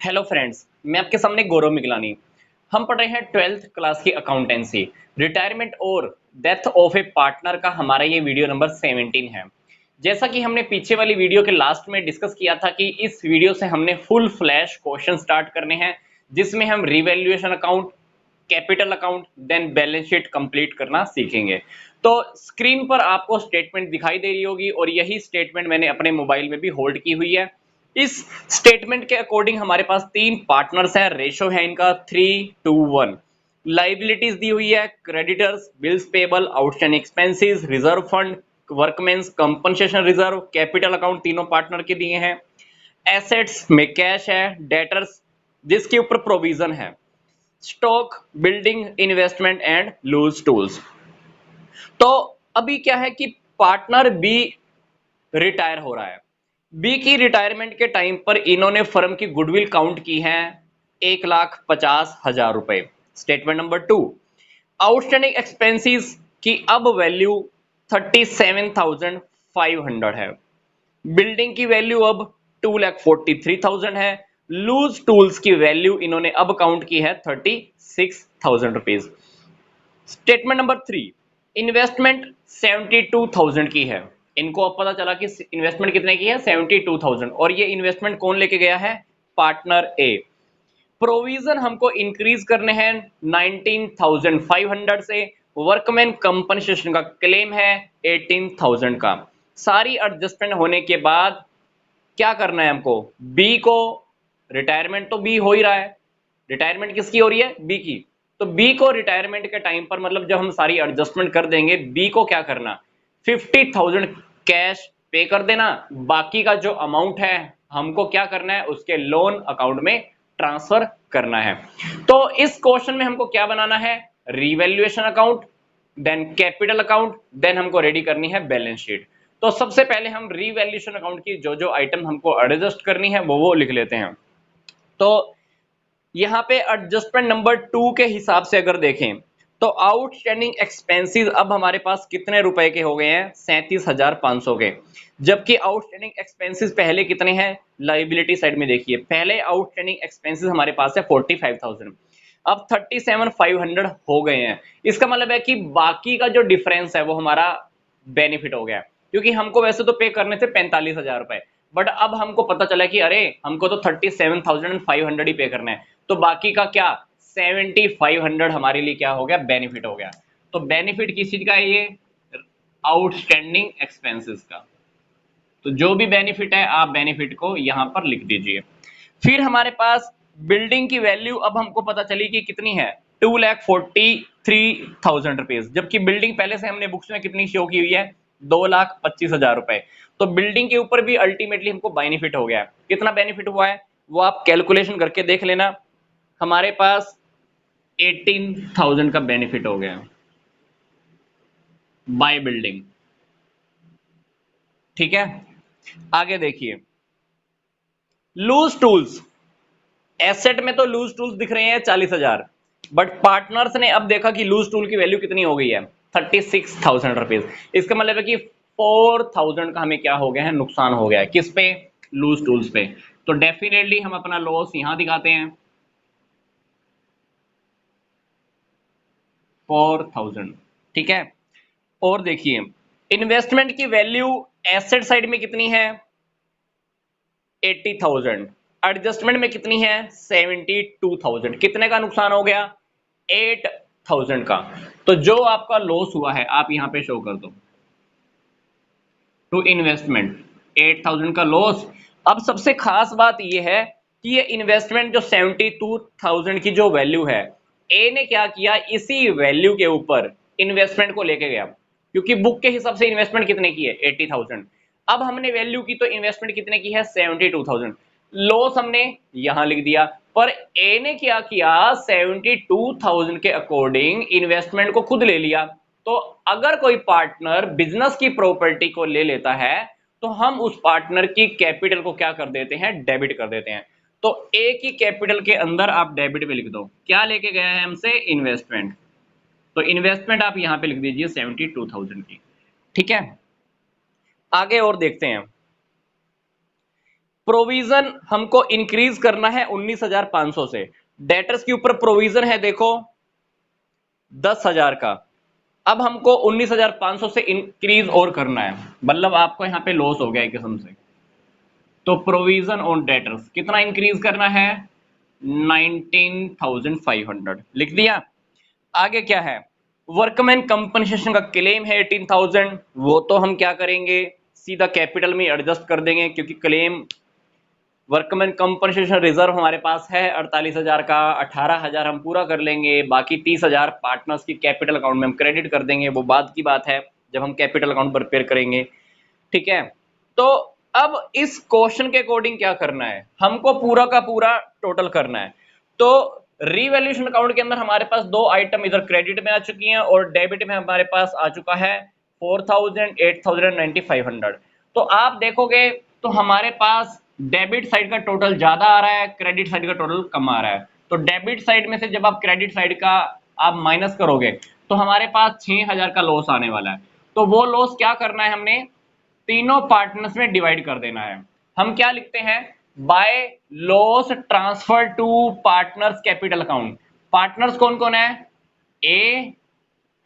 Hello friends, मैं आपके सामने गौरव मिगलानी। हम पढ़ रहे हैं 12th क्लास की अकाउंटेंसी। रिटायरमेंट और डेथ ऑफ ए पार्टनर का हमारा ये वीडियो नंबर 17 है। जैसा कि हमने पीछे वाली वीडियो के लास्ट में डिस्कस किया था कि इस वीडियो से हमने फुल फ्लैश क्वेश्चन स्टार्ट करने हैं, जिसमें हम revaluation account, capital account, then balance sheet complete करना सीखेंगे। तो स्क्रीन पर आपको स्टेटमेंट दिखाई दे रही होगी और यही स्टेटमेंट मैंने अपने मोबाइल में भी होल्ड की हुई है। इस स्टेटमेंट के अकॉर्डिंग हमारे पास तीन पार्टनर्स हैं, रेशो है इनका 3:1। लाइबिलिटीज दी हुई है, creditors, bills payable, outstanding expenses, reserve fund, workmen's compensation reserve, capital account तीनों पार्टनर के दिए हैं। एसेट्स में कैश है, डेटर्स जिसके ऊपर प्रोविजन है, stock, building, investment and loose tools. तो अभी क्या है कि पार्टनर बी रिटायर हो रहा है। बी की रिटायरमेंट के टाइम पर इन्होंने फर्म की गुडविल काउंट की है 1,50,000 रुपए। स्टेटमेंट नंबर 2, आउटस्टैंडिंग एक्सपेंसेस की अब वैल्यू 37,500 है। बिल्डिंग की वैल्यू अब 2,43,000 है। लूज टूल्स की वैल्यू इन्होंने अब काउंट की है 36,000 रुपीज। स्टेटमेंट नंबर 3, इन्वेस्टमेंट 72,000 की है। इनको अब पता चला कि इन्वेस्टमेंट कितने की है, 72,000, और ये इन्वेस्टमेंट कौन लेके गया है, पार्टनर ए। प्रोविजन हमको इंक्रीज करने हैं 19,500 से। वर्कमैन कंपनसेशन का क्लेम है 18,000 का। सारी एडजस्टमेंट होने के बाद क्या करना है हमको, बी को, रिटायरमेंट तो बी हो ही रहा है, रिटायरमेंट किसकी हो रही है, बी की। तो बी को रिटायरमेंट के टाइम पर, मतलब जब हम सारी एडजस्टमेंट कर देंगे, बी को क्या करना, 50,000 कैश पे कर देना। बाकी का जो अमाउंट है हमको क्या करना है, उसके लोन अकाउंट में ट्रांसफर करना है। तो इस क्वेश्चन में हमको क्या बनाना है, revaluation account, then capital account, then हमको रेडी करनी है बैलेंस शीट। तो सबसे पहले हम रिवैल्यूएशन अकाउंट की जो जो आइटम हमको एडजस्ट करनी है वो लिख लेते हैं। तो यहाँ पे एडजस्टमेंट नंबर 2 के हिसाब से अगर देखें तो आउटस्टैंडिंग एक्सपेंसेस अब हमारे पास कितने रुपए के हो गए हैं, 37,500 के। जबकि आउटस्टैंडिंग एक्सपेंसेस पहले कितने हैं, लाइबिलिटी साइड में देखिए, पहले आउटस्टैंडिंग एक्सपेंसेस हमारे पास है 45,000, अब 37,500 हो गए हैं। इसका मतलब है कि बाकी का जो डिफरेंस है वो हमारा बेनिफिट हो गया, क्योंकि हमको वैसे तो पे करने थे 45,000 रुपए, बट अब हमको पता चला कि अरे हमको तो 37,500 ही पे करना है। तो बाकी का क्या, 7,500 हमारे लिए क्या हो गया, बेनिफिट हो गया। तो बेनिफिट किस चीज का है ये, आउटस्टैंडिंग एक्सपेंसेस का। तो जो भी बेनिफिट है आप बेनिफिट को यहां पर लिख दीजिए। फिर हमारे पास बिल्डिंग की वैल्यू अब हमको पता चली कि कितनी है, 2,43,000 रुपीज, जबकि बिल्डिंग पहले से हमने बुक्स में कितनी शो की हुई है, 2,25,000 रुपए। तो बिल्डिंग के ऊपर भी अल्टीमेटली हमको बेनिफिट हो गया है। कितना बेनिफिट हुआ है वो आप कैलकुलेशन करके देख लेना। हमारे पास 18,000 का बेनिफिट हो गया बाय बिल्डिंग। ठीक है, आगे देखिए, लूज टूल्स, एसेट में तो लूज टूल्स दिख रहे हैं 40,000, बट पार्टनर्स ने अब देखा कि लूज टूल की वैल्यू कितनी हो गई है, 36,000 रुपीज। इसका मतलब है कि 4,000 का हमें क्या हो गया है, नुकसान हो गया है, किस पे, लूज टूल्स पे। तो डेफिनेटली हम अपना लॉस यहां दिखाते हैं 4,000। ठीक है, और देखिए इन्वेस्टमेंट की वैल्यू एसेट साइड में कितनी है, 80,000, एडजस्टमेंट में कितनी है, 72,000। कितने का नुकसान हो गया, 8,000 का। तो जो आपका लॉस हुआ है आप यहां पे शो कर दो, टू इन्वेस्टमेंट 8,000 का लॉस। अब सबसे खास बात यह है कि ये इन्वेस्टमेंट जो 72,000 की जो वैल्यू है, ए ने क्या किया, इसी वैल्यू के ऊपर इन्वेस्टमेंट को लेके गया, क्योंकि बुक के हिसाब से इन्वेस्टमेंट कितने की है, 80,000। अब हमने वैल्यू की तो इन्वेस्टमेंट कितने की है, 72,000। लॉस हमने यहां लिख दिया, पर ए ने क्या किया, 72,000 के अकॉर्डिंग इन्वेस्टमेंट को खुद ले लिया। तो अगर कोई पार्टनर बिजनेस की प्रॉपर्टी को ले लेता है तो हम उस पार्टनर की कैपिटल को क्या कर देते हैं, डेबिट कर देते हैं। तो ए की कैपिटल के अंदर आप डेबिट में लिख दो, क्या लेके गया है हमसे, इन्वेस्टमेंट। तो इन्वेस्टमेंट आप यहां पे लिख दीजिए 72,000 की। ठीक है, आगे और देखते हैं। प्रोविजन हमको इंक्रीज करना है 19,500 से। डेटर्स के ऊपर प्रोविजन है देखो 10,000 का, अब हमको 19,500 से इंक्रीज और करना है, मतलब आपको यहां पे लॉस हो गया एक किस्म से। तो प्रोविजन ऑन डेटर्स कितना इंक्रीज करना है, 19,500 लिख दिया। आगे क्या है, वर्कमैन कंपनसेशन का क्लेम है 18,000, वो तो हम क्या करेंगे, सीधा कैपिटल में एडजस्ट कर देंगे, क्योंकि क्लेम वर्कमैन कंपनसेशन रिजर्व हमारे पास है 48,000 का, 18,000 हम पूरा कर लेंगे, बाकी 30,000 पार्टनर्स की कैपिटल अकाउंट में हम क्रेडिट कर देंगे, वो बाद की बात है जब हम कैपिटल अकाउंट प्रिपेयर करेंगे। ठीक है, तो अब इस क्वेश्चन के अकॉर्डिंग क्या करना है, हमको पूरा का पूरा टोटल करना है। तो रीवैल्यूएशन अकाउंट के अंदर हमारे पास दो आइटम इधर क्रेडिट में आ चुकी हैं और डेबिट में हमारे पास आ चुका है 4,000, 8,000, 9,500। तो आप देखोगे तो हमारे पास डेबिट साइड का टोटल ज्यादा आ रहा है, क्रेडिट साइड का टोटल कम आ रहा है। तो डेबिट साइड में से जब आप क्रेडिट साइड का आप माइनस करोगे तो हमारे पास 6,000 का लॉस आने वाला है। तो वो लॉस क्या करना है, हमने तीनों पार्टनर्स में डिवाइड कर देना है। हम क्या लिखते हैं, by loss transfer to partners capital account. Partners कौन कौन है, ए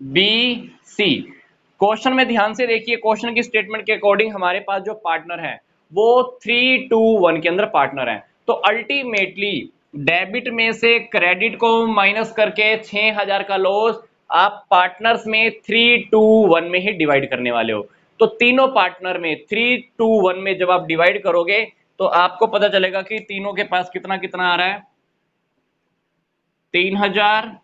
बी सी। क्वेश्चन में ध्यान से देखिए, क्वेश्चन की स्टेटमेंट के अकॉर्डिंग हमारे पास जो पार्टनर है वो 3, 2, 1 के अंदर पार्टनर है। तो अल्टीमेटली डेबिट में से क्रेडिट को माइनस करके 6,000 का लॉस आप पार्टनर्स में 3, 2, 1 में ही डिवाइड करने वाले हो। तो तीनों पार्टनर में 3, 2, 1 में जब आप डिवाइड करोगे तो आपको पता चलेगा कि तीनों के पास कितना कितना आ रहा है, 3,000,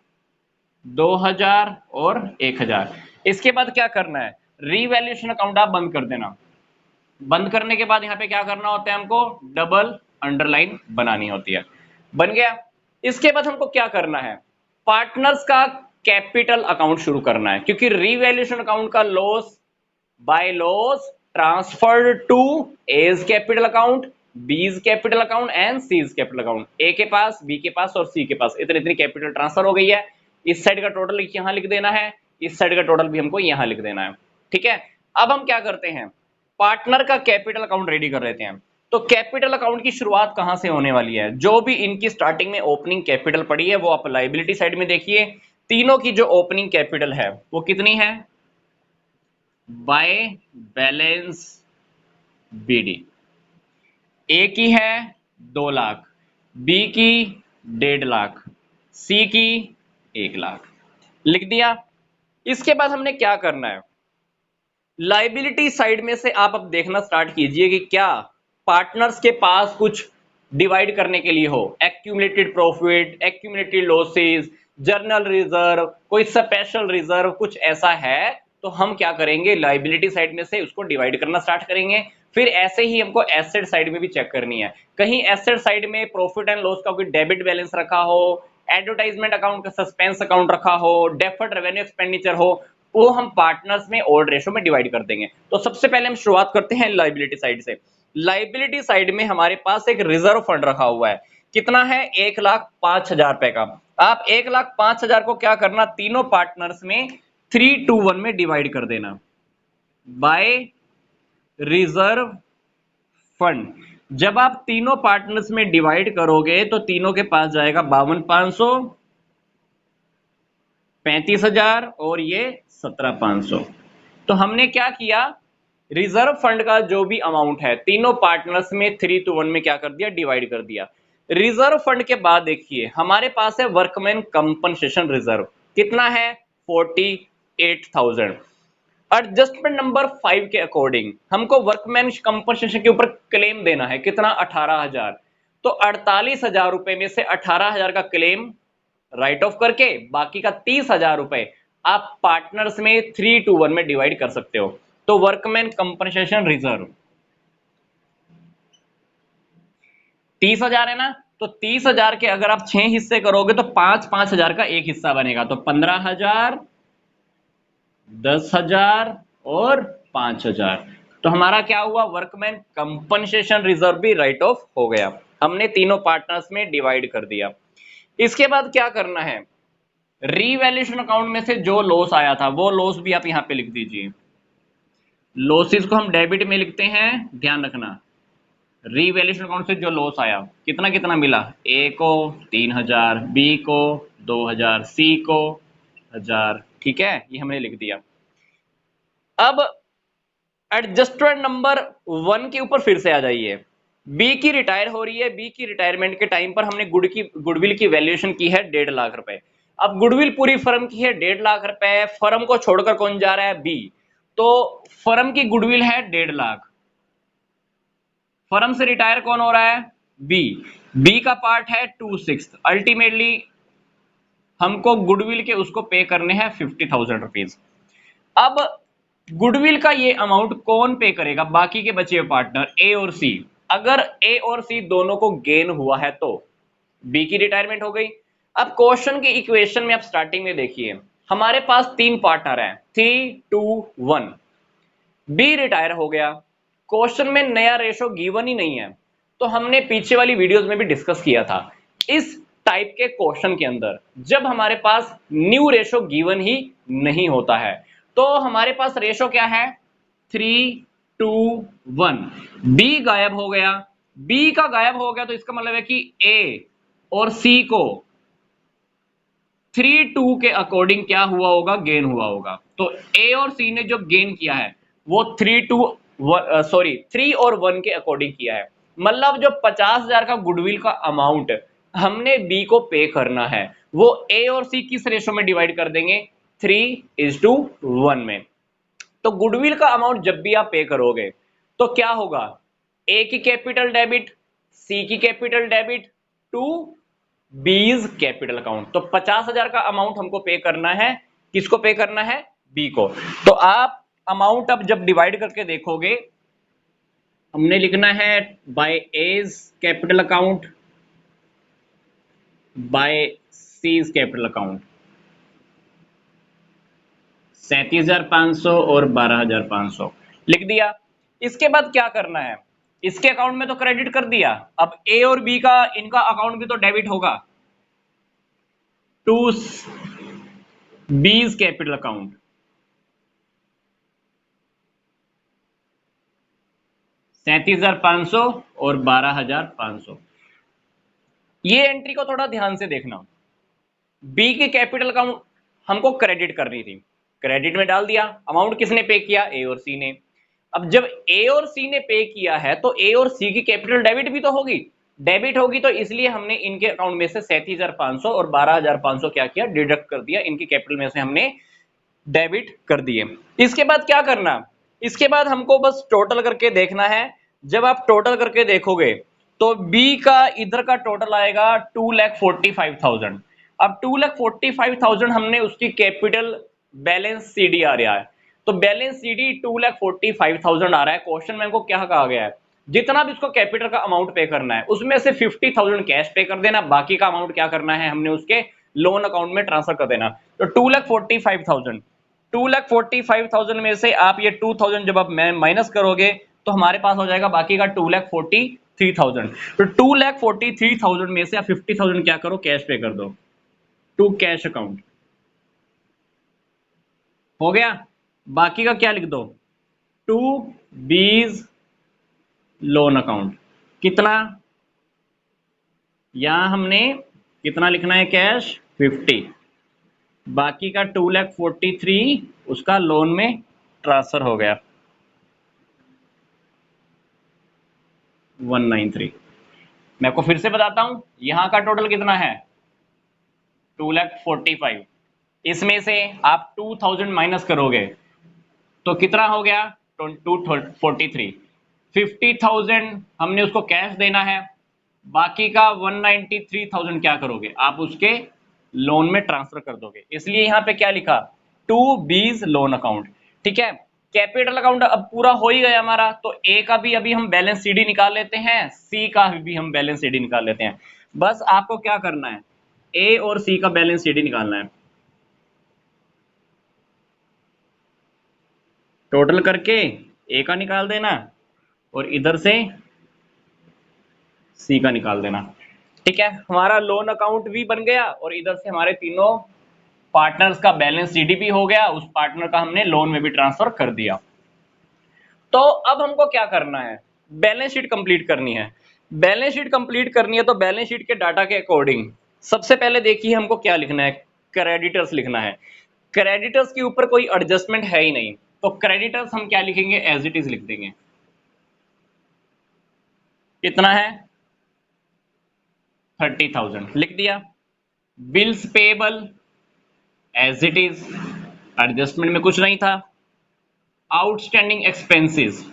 2,000 और 1,000। इसके बाद क्या करना है, रीवैल्यूएशन अकाउंट आप बंद कर देना। बंद करने के बाद यहाँ पे क्या करना होता है, हमको डबल अंडरलाइन बनानी होती है। बन गया। इसके बाद हमको क्या करना है, पार्टनर्स का कैपिटल अकाउंट शुरू करना है, क्योंकि रीवैल्यूएशन अकाउंट का loss by loss transferred to A's capital account, B's capital account and C's capital account. A के पास, बी के पास और सी के पास इतनी इतनी कैपिटल ट्रांसफर हो गई है। इस साइड का टोटल यहां लिख देना है, इस साइड का टोटल भी हमको यहां लिख देना है। ठीक है, अब हम क्या करते हैं, पार्टनर का कैपिटल अकाउंट रेडी कर लेते हैं। तो कैपिटल अकाउंट की शुरुआत कहां से होने वाली है, जो भी इनकी स्टार्टिंग में ओपनिंग कैपिटल पड़ी है वो आप लायबिलिटी साइड में देखिए। तीनों की जो ओपनिंग कैपिटल है वो कितनी है, बाय बैलेंस बीडी। ए की है 2 लाख, बी की 1.5 लाख, सी की 1 लाख, लिख दिया। इसके बाद हमने क्या करना है, लाइबिलिटी साइड में से आप अब देखना स्टार्ट कीजिए कि क्या पार्टनर्स के पास कुछ डिवाइड करने के लिए हो, accumulated profit, accumulated losses, journal reserve, कोई स्पेशल रिजर्व, कुछ ऐसा है तो हम क्या करेंगे, लाइबिलिटी साइड में से उसको डिवाइड करना स्टार्ट करेंगे। फिर ऐसे ही हमको एसेट साइड में भी चेक करनी है, कहीं एसेट साइड में प्रॉफिट एंड लॉस का कोई डेबिट बैलेंस रखा हो, एडवर्टाइजमेंट अकाउंट का सस्पेंस अकाउंट रखा हो, डेफर्ड रेवेन्यू एक्सपेंडिचर हो, वो हम पार्टनर्स में ओड रेशो में डिवाइड कर देंगे। तो सबसे पहले हम शुरुआत करते हैं लाइबिलिटी साइड से। लाइबिलिटी साइड में हमारे पास एक रिजर्व फंड रखा हुआ है, कितना है, 1,05,000 रुपए का। आप 1,05,000 को क्या करना, तीनों पार्टनर्स में 3, 2, 1 में डिवाइड कर देना बाय रिजर्व फंड। जब आप तीनों पार्टनर्स में डिवाइड करोगे तो तीनों के पास जाएगा 52,500, 35,000 और ये 17,500। तो हमने क्या किया, रिजर्व फंड का जो भी अमाउंट है तीनों पार्टनर्स में 3, 2, 1 में क्या कर दिया, डिवाइड कर दिया। रिजर्व फंड के बाद देखिए हमारे पास है वर्कमैन कंपनसेशन रिजर्व, कितना है, 48,000। एडजस्टमेंट नंबर 5 के अकॉर्डिंग हमको वर्कमैन कंपनसेशन के ऊपर क्लेम देना है, कितना, 18,000। तो 48,000 रुपए में से 18,000 का क्लेम राइट ऑफ करके बाकी का 30,000 रुपए आप पार्टनर्स में 3, 2, 1 में डिवाइड कर सकते हो। तो वर्कमैन कंपनसेशन रिजर्व 30,000 है ना, तो 30,000 के अगर आप 6 हिस्से करोगे तो 5,000 का एक हिस्सा बनेगा, तो 15,000, 10,000 और 5,000। तो हमारा क्या हुआ, वर्कमैन कंपनसेशन रिजर्व भी राइट ऑफ हो गया, हमने तीनों पार्टनर्स में डिवाइड कर दिया। इसके बाद क्या करना है, रीवैल्यूएशन अकाउंट में से जो लॉस आया था वो लॉस भी आप यहां पे लिख दीजिए। लॉसेस को हम डेबिट में लिखते हैं, ध्यान रखना, रीवैल्यूएशन अकाउंट से जो लॉस आया कितना कितना मिला, ए को 3000, बी को 2000, सी को 1000। ठीक है, ये हमने लिख दिया। अब एडजस्टमेंट नंबर 1 के ऊपर फिर से आ जाइए। बी की रिटायर हो रही है, बी की रिटायरमेंट के टाइम पर हमने गुडविल की वैल्यूएशन की है 1.5 लाख रुपए। अब गुडविल पूरी फर्म की है 1.5 लाख रुपए, फर्म को छोड़कर कौन जा रहा है, बी। तो फर्म की गुडविल है 1.5 लाख, फर्म से रिटायर कौन हो रहा है, बी। बी का पार्ट है 2/6। अल्टीमेटली हमको गुडविल के उसको पे करने हैं 50,000 रुपीज। अब गुडविल का ये अमाउंट कौन पे करेगा, बाकी के बचे हुए पार्टनर ए और सी। अगर ए और सी दोनों को गेन हुआ है तो बी की रिटायरमेंट हो गई। अब क्वेश्चन के इक्वेशन में आप स्टार्टिंग में देखिए, हमारे पास 3 पार्टनर हैं, 3 2 1। बी रिटायर हो गया, क्वेश्चन में नया रेशो गिवन ही नहीं है। तो हमने पीछे वाली वीडियोस में भी डिस्कस किया था, इस टाइप के क्वेश्चन के अंदर जब हमारे पास न्यू रेशो गिवन ही नहीं होता है तो हमारे पास रेशो क्या है, 3 2 1। बी गायब हो गया, बी का गायब हो गया तो इसका मतलब है कि ए और सी को 3 2 के अकॉर्डिंग क्या हुआ होगा, गेन हुआ होगा। तो ए और सी ने जो गेन किया है वो 3 और 1 के अकॉर्डिंग किया है। मतलब जो 50,000 का गुडविल का अमाउंट हमने बी को पे करना है वो ए और सी किस रेशो में डिवाइड कर देंगे, 3:1 में। तो गुडविल का अमाउंट जब भी आप पे करोगे तो क्या होगा, ए की कैपिटल डेबिट, सी की capital debit to B's capital account. तो 50,000 का अमाउंट हमको पे करना है, किसको पे करना है, बी को। तो आप अमाउंट अब जब डिवाइड करके देखोगे, हमने लिखना है by A's capital account by C's capital account, 37,500 और 12,500 लिख दिया। इसके बाद क्या करना है, इसके अकाउंट में तो क्रेडिट कर दिया, अब ए और बी का इनका अकाउंट भी तो डेबिट होगा टू बीज कैपिटल अकाउंट। 37,500 और 12,500। ये एंट्री को थोड़ा ध्यान से देखना, बी की कैपिटल अकाउंट हमको क्रेडिट करनी थी, क्रेडिट में डाल दिया। अमाउंट किसने पे किया, ए और सी ने। अब जब ए और सी ने पे किया है तो ए और सी की कैपिटल डेबिट भी तो होगी, डेबिट होगी, तो इसलिए हमने इनके अकाउंट में से 37,500 और 12,500 क्या किया, डिडक्ट कर दिया, इनकी कैपिटल में से हमने डेबिट कर दिए। इसके बाद क्या करना, इसके बाद हमको बस टोटल करके देखना है। जब आप टोटल करके देखोगे तो बी का इधर का टोटल आएगा 2,45,000। अब 2,45,000 हमने उसकी कैपिटल बैलेंस सीडी आ रहा है, तो बैलेंस सीडी 2,45,000 आ रहा है। क्वेश्चन में हमको क्या कहा गया है, जितना भी उसको कैपिटल का अमाउंट पे करना है उसमें से 50,000 कैश पे कर देना, बाकी का अमाउंट क्या करना है, हमने उसके लोन अकाउंट में ट्रांसफर कर देना। तो 2,45,000, 2,45,000 में से आप ये 2,000 जब आप माइनस करोगे तो हमारे पास हो जाएगा बाकी का 2,43,000। तो 2,43,000 में से आप 50,000 क्या करो, कैश पे कर दो टू कैश अकाउंट, हो गया। बाकी का क्या लिख दो, टू बीज लोन अकाउंट। कितना, यहां हमने कितना लिखना है, कैश 50, बाकी का 2,43,000 उसका लोन में ट्रांसफर हो गया 193। मैं आपको फिर से बताता हूं, यहां का टोटल कितना है 2,45,000, इसमें से आप 2,000 माइनस करोगे तो कितना हो गया 243। 50,000 हमने उसको कैश देना है, बाकी का 193,000 क्या करोगे, आप उसके लोन में ट्रांसफर कर दोगे, इसलिए यहां पे क्या लिखा, टू बीज लोन अकाउंट। ठीक है, कैपिटल अकाउंट अब पूरा हो ही गया हमारा, तो ए का भी अभी हम बैलेंस सीडी निकाल लेते हैं, सी का भी हम बैलेंस सीडी निकाल लेते हैं। बस आपको क्या करना है, ए और सी का बैलेंस सीडी निकालना है, टोटल करके ए का निकाल देना और इधर से सी का निकाल देना। ठीक है, हमारा लोन अकाउंट भी बन गया और इधर से हमारे तीनों पार्टनर्स का बैलेंस सीडी भी हो गया, उस पार्टनर का हमने लोन में भी ट्रांसफर कर दिया। तो अब हमको क्या करना है, बैलेंस शीट कंप्लीट करनी है। बैलेंस शीट कंप्लीट करनी है तो बैलेंस शीट के डाटा के अकॉर्डिंग सबसे पहले देखिए हमको क्या लिखना है, क्रेडिटर्स लिखना है। क्रेडिटर्स के ऊपर कोई एडजस्टमेंट है ही नहीं, तो क्रेडिटर्स हम क्या लिखेंगे, एज इट इज लिख देंगे। कितना है, 30,000 लिख दिया। Bills payable as it is, adjustment में कुछ नहीं था। आउटस्टैंडिंग एक्सपेंसेस,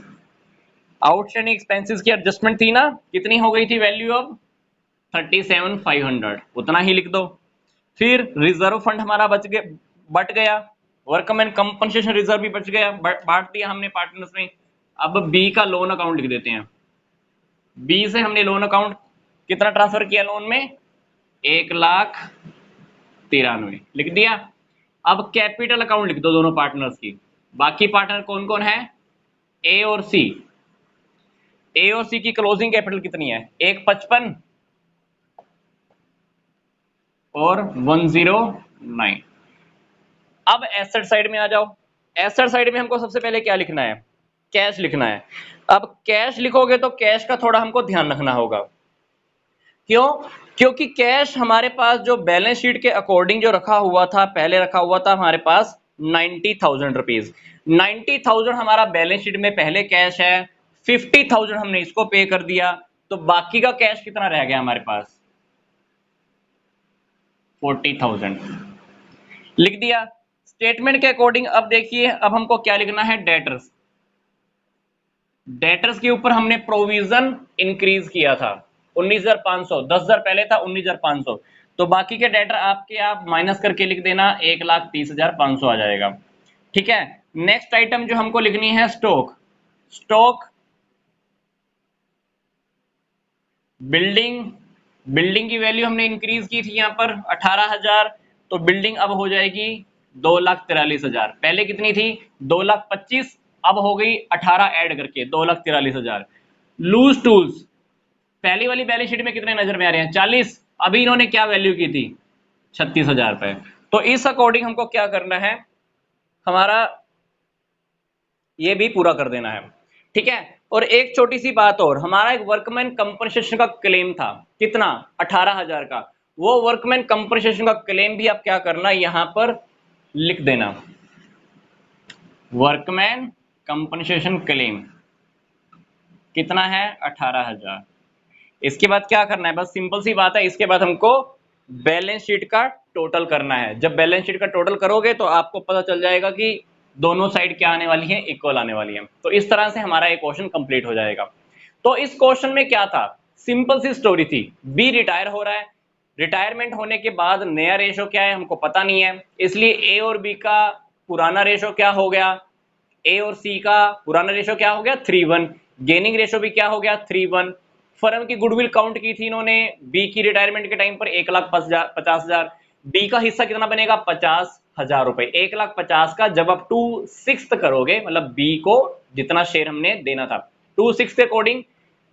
आउटस्टैंडिंग एक्सपेंसेस की एडजस्टमेंट थी ना, कितनी हो गई थी, वैल्यू ऑफ 37,500, उतना ही लिख दो। फिर रिजर्व फंड हमारा बट गया, वर्कमैन कंपनसेशन रिजर्व भी बच गया, बांट दिया हमने पार्टनर्स में। अब बी का लोन अकाउंट लिख देते हैं। बी से हमने लोन अकाउंट कितना ट्रांसफर किया लोन में, 1,93,000 लिख दिया। अब कैपिटल अकाउंट लिख दो दोनों पार्टनर्स की। बाकी पार्टनर कौन कौन है, ए और सी। ए और सी की क्लोजिंग कैपिटल कितनी है, 155 और 109। अब एसेट साइड में आ जाओ। एसेट साइड में हमको सबसे पहले क्या लिखना है, कैश लिखना है। अब कैश लिखोगे तो कैश का थोड़ा हमको ध्यान रखना होगा। क्यों, क्योंकि कैश हमारे पास जो बैलेंस शीट के अकॉर्डिंग जो रखा हुआ था, पहले रखा हुआ था हमारे पास 90,000 रुपीज। 90,000 हमारा बैलेंस शीट में पहले कैश है, 50,000 हमने इसको पे कर दिया, तो बाकी का कैश कितना रह गया हमारे पास, 40,000 लिख दिया। स्टेटमेंट के अकॉर्डिंग अब देखिए, अब हमको क्या लिखना है, डेटर्स। डेटर्स के ऊपर हमने प्रोविजन इंक्रीज किया था 19,500, 10,000 पहले था, 19,500, तो बाकी के डेटर आपके आप माइनस करके लिख देना, 1,30,500 आ जाएगा। ठीक है, नेक्स्ट आइटम जो हमको लिखनी है, स्टॉक। स्टॉक बिल्डिंग, बिल्डिंग की वैल्यू हमने इंक्रीज की थी यहाँ पर 18,000, तो बिल्डिंग अब हो जाएगी 2,43,000। पहले कितनी थी, 2,25,000, अब हो गई 18 ऐड करके 2,43,000। लूज टूल्स, पहली वाली बैलेंस शीट में कितने नजर में आ रहे हैं, 40, अभी इन्होंने क्या वैल्यू की थी, 36,000 रुपए। तो इस अकॉर्डिंग हमको क्या करना है, हमारा ये भी पूरा कर देना है। ठीक है, और एक छोटी सी बात और, हमारा एक वर्कमैन कंपनसेशन का क्लेम था, कितना, 18,000 का। वो वर्कमैन कंपनसेशन का क्लेम भी आप क्या करना, यहां पर लिख देना, वर्कमैन कंपनसेशन क्लेम कितना है, 18,000। इसके बाद क्या करना है, बस सिंपल सी बात है, इसके बाद हमको बैलेंस शीट का टोटल करना है। जब बैलेंस शीट का टोटल करोगे तो आपको पता चल जाएगा कि दोनों साइड क्या आने वाली है, इक्वल आने वाली है। तो इस तरह से हमारा एक क्वेश्चन कंप्लीट हो जाएगा। तो इस क्वेश्चन में क्या था, सिंपल सी स्टोरी थी, बी रिटायर हो रहा है, रिटायरमेंट होने के बाद नया रेशो क्या है हमको पता नहीं है, इसलिए ए और बी का पुराना रेशो क्या हो गया, ए और सी का पुराना रेशो क्या हो गया, 3:1। गेनिंग रेशो भी क्या हो गया, 3:1। फर्म की गुडविल काउंट की थी इन्होंने बी की रिटायरमेंट के टाइम पर 1,50,000। बी का हिस्सा कितना बनेगा, 50,000 रुपए। 1,50,000 का जब आप 2/6 करोगे, मतलब बी को जितना शेयर हमने देना था 2/6 के अकॉर्डिंग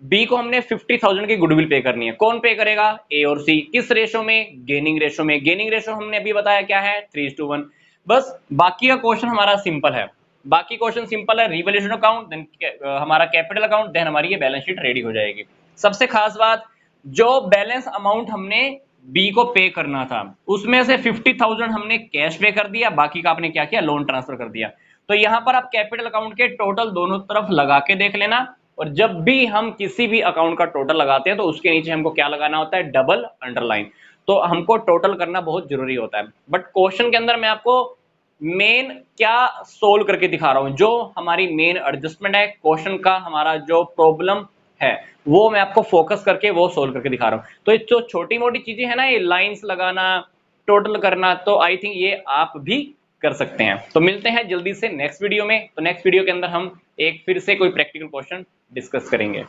बी को हमने 50,000 की गुडविल पे करनी है। कौन पे करेगा, ए और सी। किस रेशो में, गेनिंग रेशो में। गेनिंग रेशो हमने अभी बताया क्या है, 3:1। बस बाकी का क्वेश्चन हमारा सिंपल है, बाकी क्वेश्चन सिंपल है, रिवैल्यूएशन अकाउंट, देन हमारा कैपिटल अकाउंट, देन हमारी ये बैलेंस शीट रेडी हो जाएगी। सबसे खास बात, जो बैलेंस अमाउंट हमने बी को पे करना था उसमें से 50,000 हमने कैश पे कर दिया, बाकी का आपने क्या किया, लोन ट्रांसफर कर दिया। तो यहां पर आप कैपिटल अकाउंट के टोटल दोनों तरफ लगा के देख लेना, और जब भी हम किसी भी अकाउंट का टोटल लगाते हैं तो उसके नीचे हमको क्या लगाना होता है, डबल अंडरलाइन। तो हमको टोटल करना बहुत जरूरी होता है। बट क्वेश्चन के अंदर मैं आपको मेन क्या सोल्व करके दिखा रहा हूं, जो हमारी मेन एडजस्टमेंट है क्वेश्चन का, हमारा जो प्रॉब्लम है वो मैं आपको फोकस करके वो सोल्व करके दिखा रहा हूं। तो ये जो छोटी मोटी चीजें है ना, ये लाइंस लगाना, टोटल करना, तो आई थिंक ये आप भी कर सकते हैं। तो मिलते हैं जल्दी से नेक्स्ट वीडियो में। तो नेक्स्ट वीडियो के अंदर हम एक फिर से कोई प्रैक्टिकल क्वेश्चन डिस्कस करेंगे।